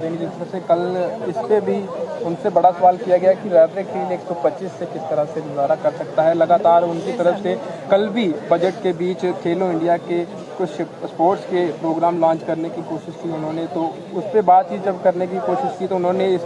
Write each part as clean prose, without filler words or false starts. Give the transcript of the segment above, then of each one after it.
जिसमें से कल इस पे भी उनसे बड़ा सवाल किया गया कि रैबरेक हील 125 से किस तरह से गुजारा कर सकता है। लगातार उनकी तरफ से कल भी बजट के बीच खेलो इंडिया के कुछ स्पोर्ट्स के प्रोग्राम लॉन्च करने की कोशिश की उन्होंने, तो उस पर बातचीत जब करने की कोशिश की तो उन्होंने इस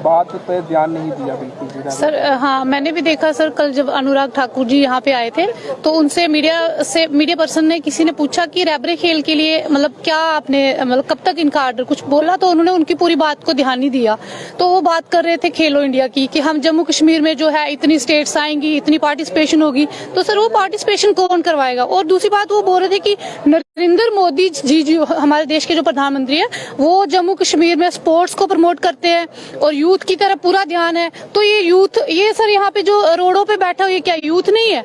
बात पर ध्यान नहीं दिया बिल्कुल भी। सर हाँ, मैंने भी देखा सर, कल जब अनुराग ठाकुर जी यहाँ पे आए थे तो उनसे मीडिया पर्सन ने किसी ने पूछा कि रैबरेक खेल के लिए मतलब क्या आपने मतलब कब तक इनका आर्डर कुछ बोला, तो उन्होंने उनकी पूरी बात को ध्यान नहीं दिया। तो वो बात कर रहे थे खेलो इंडिया की कि हम जम्मू कश्मीर में जो है इतनी स्टेट्स आएंगी, इतनी पार्टिसिपेशन होगी, तो सर वो पार्टिसिपेशन कौन करवाएगा। और दूसरी बात वो बोल रहे थे कि नरेंद्र मोदी जी जो हमारे देश के जो प्रधानमंत्री है वो जम्मू कश्मीर में स्पोर्ट्स को प्रमोट करते हैं और यूथ की तरफ पूरा ध्यान है। तो ये यूथ, ये सर यहाँ पे जो रोडों पे बैठा हुआ, ये क्या यूथ नहीं है?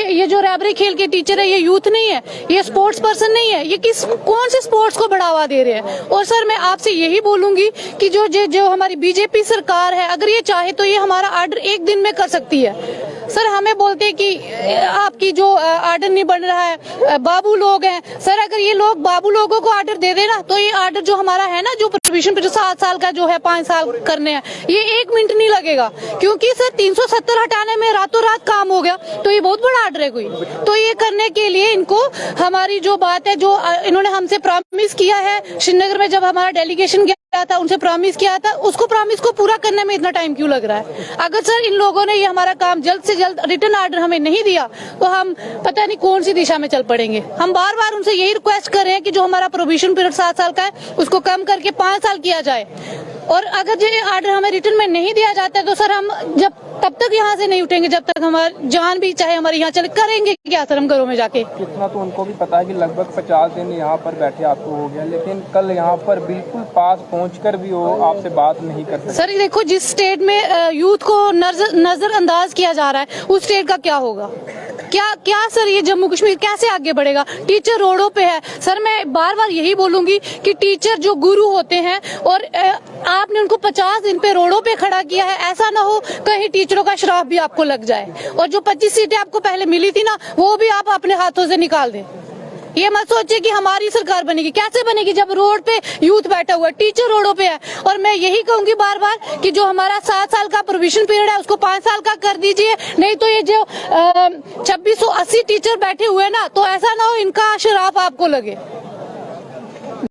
ये जो रैबरेक खेल के टीचर है ये यूथ नहीं है? ये स्पोर्ट्स पर्सन नहीं है? ये कौन से स्पोर्ट्स को बढ़ावा दे रहे हैं? और सर मैं आपसे यही बोलूंगी कि जो हमारी बीजेपी सरकार है, अगर ये चाहे तो ये हमारा आर्डर एक दिन में कर सकती है। सर हमें बोलते हैं कि आपकी जो आर्डर नहीं बन रहा है, बाबू लोग हैं। सर अगर ये लोग बाबू लोगों को आर्डर दे देना तो ये आर्डर जो हमारा है ना, जो प्रोविजन पे जो 7 साल का जो है 5 साल करने हैं, ये 1 मिनट नहीं लगेगा। क्योंकि सर 370 हटाने में रातों रात काम हो गया, तो ये बहुत बड़ा आर्डर है कोई। तो ये करने के लिए इनको हमारी जो बात है, जो इन्होंने हमसे प्रॉमिस किया है श्रीनगर में जब हमारा डेलीगेशन गया था, उनसे प्रॉमिस किया था, उसको प्रॉमिस को पूरा करने में इतना टाइम क्यों लग रहा है? अगर सर इन लोगों ने ये हमारा काम जल्द से जल्द रिटर्न आर्डर हमें नहीं दिया तो हम पता नहीं कौन सी दिशा में चल पड़ेंगे। हम बार बार उनसे यही रिक्वेस्ट कर रहे हैं कि जो हमारा प्रोविजन पीरियड 7 साल का है उसको कम करके 5 साल किया जाए। और अगर ये आर्डर हमें रिटर्न में नहीं दिया जाता है तो सर हम जब तब तक यहाँ से नहीं उठेंगे जब तक हमारी जान भी चाहे हमारे यहाँ चले। करेंगे क्या सर हम घरों में जाके? कितना तो उनको भी पता है कि लगभग 50 दिन यहाँ पर बैठे आपको हो गया, लेकिन कल यहाँ पर बिल्कुल पास पहुंचकर भी वो आपसे बात नहीं कर सकते। सर देखो, जिस स्टेट में यूथ को नजरअंदाज किया जा रहा है उस स्टेट का क्या होगा? क्या सर ये जम्मू कश्मीर कैसे आगे बढ़ेगा? टीचर रोडों पे है। सर मैं बार बार यही बोलूंगी कि टीचर जो गुरु होते हैं और आपने उनको 50 दिन पे रोडों पे खड़ा किया है, ऐसा ना हो कहीं टीचरों का श्राप भी आपको लग जाए और जो 25 सीटें आपको पहले मिली थी ना वो भी आप अपने हाथों से निकाल दें। ये मत सोचिए कि हमारी सरकार बनेगी। कैसे बनेगी जब रोड पे यूथ बैठा हुआ है, टीचर रोडों पे है। और मैं यही कहूंगी बार बार कि जो हमारा 7 साल का प्रोविजन पीरियड है उसको 5 साल का कर दीजिए, नहीं तो ये जो 2680 टीचर बैठे हुए हैं ना, तो ऐसा ना हो इनका शराफ आपको लगे।